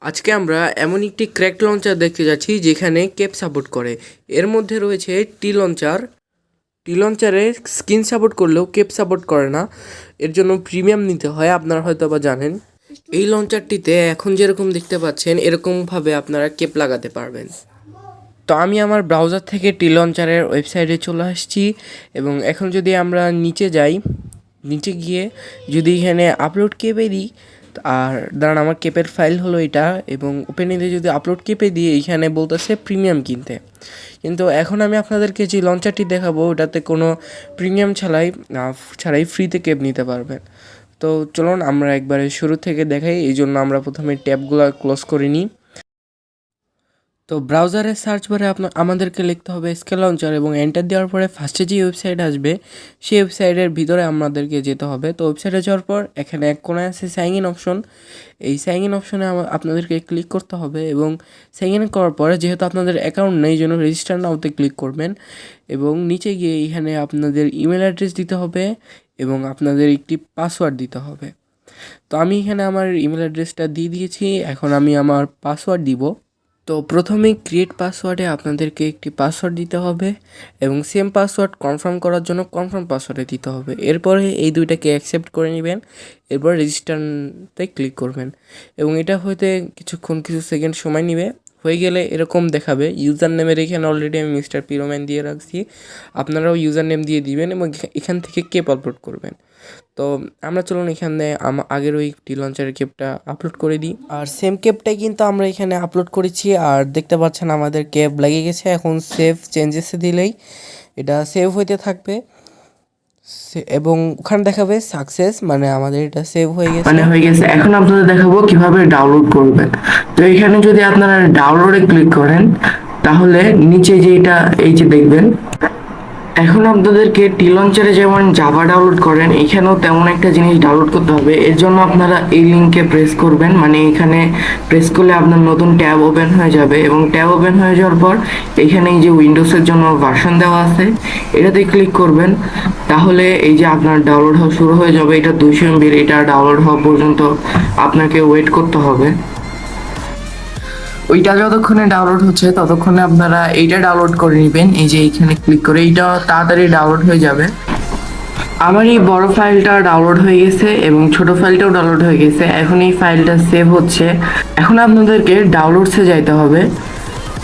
আজকে আমরা এমন একটি ক্র্যাক লঞ্চার দেখতে যাচ্ছি যেখানে কেপ সাপোর্ট করে। এর মধ্যে রয়েছে টি লঞ্চার। টি লঞ্চারে স্ক্রিন সাপোর্ট করলেও কেপ সাপোর্ট করে না, এর জন্য প্রিমিয়াম নিতে হয়, আপনারা হয়তো বা জানেন। এই লঞ্চারটিতে এখন যেরকম দেখতে পাচ্ছেন এরকমভাবে আপনারা কেপ লাগাতে পারবেন। তো আমি আমার ব্রাউজার থেকে টি লঞ্চারের ওয়েবসাইটে চলে আসছি এবং এখন যদি আমরা নিচে যাই, নিচে গিয়ে যদি এখানে আপলোড কেপে দিই, আর দাঁড়ান আমার কেপের ফাইল হলো এটা, এবং ওপেনিংয়ে যদি আপলোড কেপে দিই এইখানে বলতেছে প্রিমিয়াম কিনতে। কিন্তু এখন আমি আপনাদেরকে যে লঞ্চারটি দেখাবো ওটাতে কোনো প্রিমিয়াম ছাড়াই ফ্রিতে কেপ নিতে পারবেন। তো চলুন আমরা একবারে শুরু থেকে দেখাই। এই জন্য আমরা প্রথমে ট্যাবগুলো ক্লোজ করে নিই। তো ব্রাউজারের সার্চ বারে আমাদেরকে লিখতে হবে স্কেল লঞ্চার এবং এন্টার দেওয়ার পরে ফার্স্টে যে ওয়েবসাইট আসবে সেই ওয়েবসাইটের ভিতরে আমাদেরকে যেতে হবে। তো ওয়েবসাইটে যাওয়ার পর এখানে এক কোণায় আছে সাইন ইন অপশন। এই সাইন ইন অপশনে আপনাদেরকে ক্লিক করতে হবে এবং সাইন ইন করার পরে যেহেতু আপনাদের অ্যাকাউন্ট নেই, এই জন্য রেজিস্টার নাওতে ক্লিক করবেন এবং নিচে গিয়ে এখানে আপনাদের ইমেল অ্যাড্রেস দিতে হবে এবং আপনাদের একটি পাসওয়ার্ড দিতে হবে। তো আমি এখানে আমার ইমেল অ্যাড্রেসটা দিয়ে দিয়েছি, এখন আমি আমার পাসওয়ার্ড দিব। তো প্রথমেই ক্রিয়েট পাসওয়ার্ডে আপনাদেরকে একটি পাসওয়ার্ড দিতে হবে এবং সেম পাসওয়ার্ড কনফার্ম করার জন্য কনফার্ম পাসওয়ার্ডে দিতে হবে। এরপরে এই দুইটাকে অ্যাকসেপ্ট করে নেবেন, এরপর রেজিস্টারতে ক্লিক করবেন এবং এটা হতে কিছু সেকেন্ড সময় নেবে। হয়ে গেলে এরকম দেখাবে। ইউজার নেমের এখানে অলরেডি আমি মিস্টার পিরোম্যান দিয়ে রাখছি, আপনারাও ইউজার নেম দিয়ে দিবেন এবং এখান থেকে কেপ আপলোড করবেন। তো আমরা চলুন এখানে আগের ওই টি লঞ্চারের কেপটা আপলোড করে দিই। আর সেম কেপটাই কিন্তু আমরা এখানে আপলোড করেছি, আর দেখতে পাচ্ছেন আমাদের কেপ লেগে গেছে। এখন সেভ চেঞ্জেসে দিলেই এটা সেভ হইতে থাকবে এবং ওখানে দেখাবে সাকসেস, মানে আমাদের এটা সেভ হয়ে গেছে। এখন আপনাদের দেখাবো কিভাবে ডাউনলোড করবেন। তো এখানে যদি আপনারা ডাউনলোডে ক্লিক করেন তাহলে নিচে যেটা এই যে দেখবেন, এখন আপনাদেরকে টি লঞ্চারে যেমন জাভা ডাউনলোড করেন এখানেও তেমন একটা জিনিস ডাউনলোড করতে হবে। এর জন্য আপনারা এই লিঙ্কে প্রেস করবেন, মানে এখানে প্রেস করলে আপনার নতুন ট্যাব ওপেন হয়ে যাবে এবং ট্যাব ওপেন হয়ে যাওয়ার পর এখানে এই যে উইন্ডোজের জন্য ভার্সন দেওয়া আছে এটাতে ক্লিক করবেন। তাহলে এই যে আপনার ডাউনলোড হওয়া শুরু হয়ে যাবে। এটা 200 MB, এটা ডাউনলোড হওয়া পর্যন্ত আপনাকে ওয়েট করতে হবে। ওইটা যতক্ষণে ডাউনলোড হচ্ছে ততক্ষণে আপনারা এইটা ডাউনলোড করে নেবেন। এই যে এইখানে ক্লিক করে এইটা তাড়াতাড়ি ডাউনলোড হয়ে যাবে। আমার এই বড় ফাইলটা ডাউনলোড হয়ে গেছে এবং ছোট ফাইলটাও ডাউনলোড হয়ে গেছে। এখন এই ফাইলটা সেভ হচ্ছে। এখন আপনাদেরকে ডাউনলোডসে যাইতে হবে।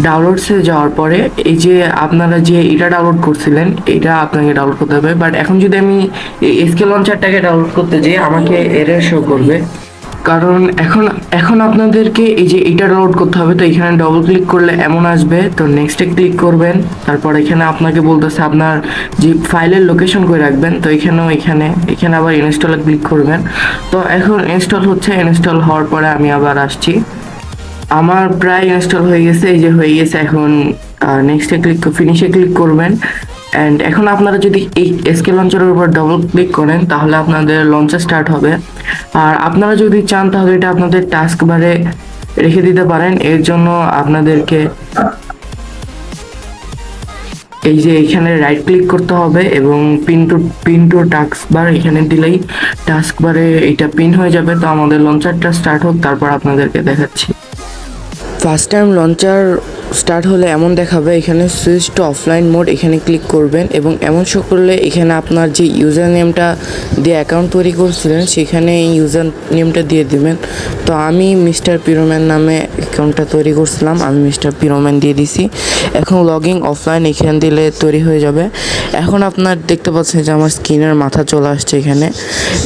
ডাউনলোডসে যাওয়ার পরে এই যে আপনারা যে এটা ডাউনলোড করছিলেন এটা আপনাকে ডাউনলোড করতে হবে। বাট এখন যদি আমি এই এসকে লঞ্চারটাকে ডাউনলোড করতে যাই আমাকে এরর শো করবে, কারণ এখন আপনাদেরকে এই যে এটা ডাউনলোড করতে হবে। তো এখানে ডবল ক্লিক করলে এমন আসবে। তো নেক্সটে ক্লিক করবেন, তারপর এখানে আপনাকে বলতেছে আপনার যে ফাইলের লোকেশন করে রাখবেন। তো এখানে আবার ইনস্টলে ক্লিক করবেন। তো এখন ইনস্টল হচ্ছে। ইনস্টল হওয়ার পরে আমি আবার আসছি। আমার প্রায় ইনস্টল হয়ে গেছে, এই যে হয়ে গেছে। এখন নেক্সটে ফিনিশে ক্লিক করবেন। অ্যান্ড এখন আপনারা যদি এই এসকে লঞ্চারের উপর ডবল ক্লিক করেন তাহলে আপনাদের লঞ্চার স্টার্ট হবে। আর আপনারা যদি চান তাহলে এটা আপনাদের টাস্ক বারে রেখে দিতে পারেন। এর জন্য আপনাদেরকে এই যে এখানে রাইট ক্লিক করতে হবে এবং পিন টু টাস্ক বার এখানে দিলেই টাস্ক বারে এটা পিন হয়ে যাবে। তো আমাদের লঞ্চারটা স্টার্ট হোক, তারপর আপনাদেরকে দেখাচ্ছি। ফার্স্ট টাইম লঞ্চার স্টার্ট হলে এমন দেখাবে, এখানে সুইচ টু অফলাইন মোড এখানে ক্লিক করবেন এবং এমন শো করলে এখানে আপনার যে ইউজার নেমটা দিয়ে অ্যাকাউন্ট তৈরি করছিলেন সেখানে এই ইউজার নেমটা দিয়ে দেবেন। তো আমি মিস্টার পিরোম্যান নামে অ্যাকাউন্টটা তৈরি করছিলাম, আমি মিস্টার পিরোম্যান দিয়ে দিছি। এখন লগইন অফলাইন এখানে দিলে তৈরি হয়ে যাবে। এখন আপনার দেখতে পাচ্ছেন যে আমার স্ক্রিনের মাথা চলে আসছে এখানে।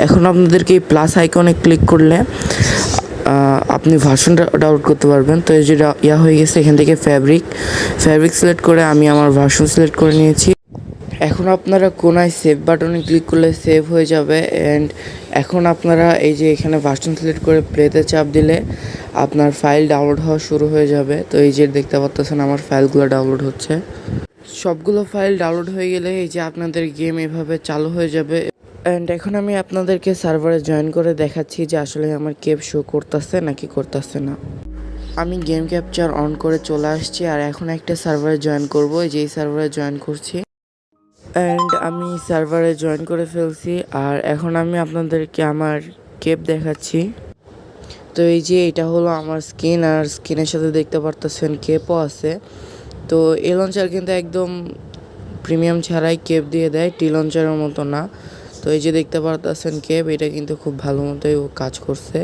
এখন আপনাদেরকে এই প্লাস আইকনে ক্লিক করলে আপনি ভার্সনটা ডাউনলোড করতে পারবেন। তো এই যে হয়ে গেছে, এখান থেকে ফ্যাব্রিক সিলেক্ট করে আমি আমার ভার্সন সিলেক্ট করে নিয়েছি। এখন আপনারা কোনায় সেভ বাটনে ক্লিক করলে সেভ হয়ে যাবে। অ্যান্ড এখন আপনারা এই যে এখানে ভার্সন সিলেক্ট করে প্লেতে চাপ দিলে আপনার ফাইল ডাউনলোড হওয়া শুরু হয়ে যাবে। তো এই যে দেখতে পাচ্ছেন আমার ফাইলগুলো ডাউনলোড হচ্ছে। সবগুলো ফাইল ডাউনলোড হয়ে গেলে এই যে আপনাদের গেম এভাবে চালু হয়ে যাবে। অ্যান্ড এখন আমি আপনাদেরকে সার্ভারে জয়েন করে দেখাচ্ছি যে আসলে আমার কেপ শো করতেছে নাকি করতেছে না। আমি গেম ক্যাপচার অন করে চলে আসছি আর এখন একটা সার্ভারে জয়েন করব। এই যে এই সার্ভারে জয়েন করছি অ্যান্ড আমি সার্ভারে জয়েন করে ফেলছি। আর এখন আমি আপনাদেরকে আমার কেপ দেখাচ্ছি। তো এই যে এটা হলো আমার স্কিন, আর স্কিনের সাথে দেখতে পারতেছেন কেপও আছে। তো এই লঞ্চার কিন্তু একদম প্রিমিয়াম ছাড়াই কেপ দিয়ে দেয়, টি লঞ্চারের মতো না। তো এই যে দেখতে পারতেছেন কেপ, এটা কিন্তু খুব ভালো মতোই কাজ করছে।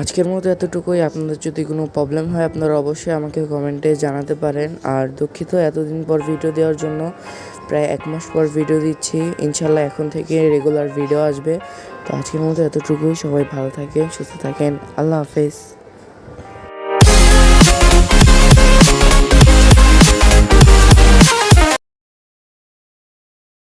আজকের মতো এতটুকুই। আপনাদের যদি কোনো প্রবলেম হয় আপনারা অবশ্যই আমাকে কমেন্টে জানাতে পারেন। আর দুঃখিত এতদিন পর ভিডিও দেওয়ার জন্য, প্রায় 1 মাস পর ভিডিও দিচ্ছি। ইনশাল্লাহ এখন থেকে রেগুলার ভিডিও আসবে। তো আজকের মতো এতটুকুই। সবাই ভালো থাকেন, সুস্থ থাকেন। আল্লাহ হাফেজ।